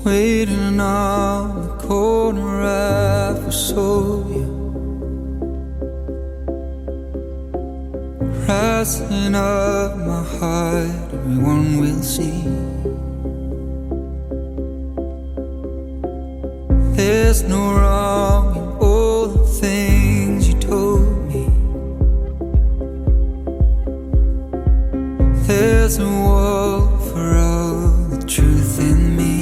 waiting on the corner I foresaw you, rising up my heart, everyone will see. There's no wrong in all the things you told me. There's a wall for all the truth in me.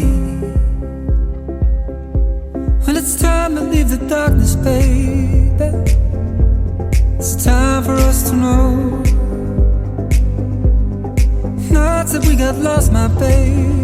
Well, it's time to leave the darkness, baby. It's time for us to know. Not that we got lost, my baby.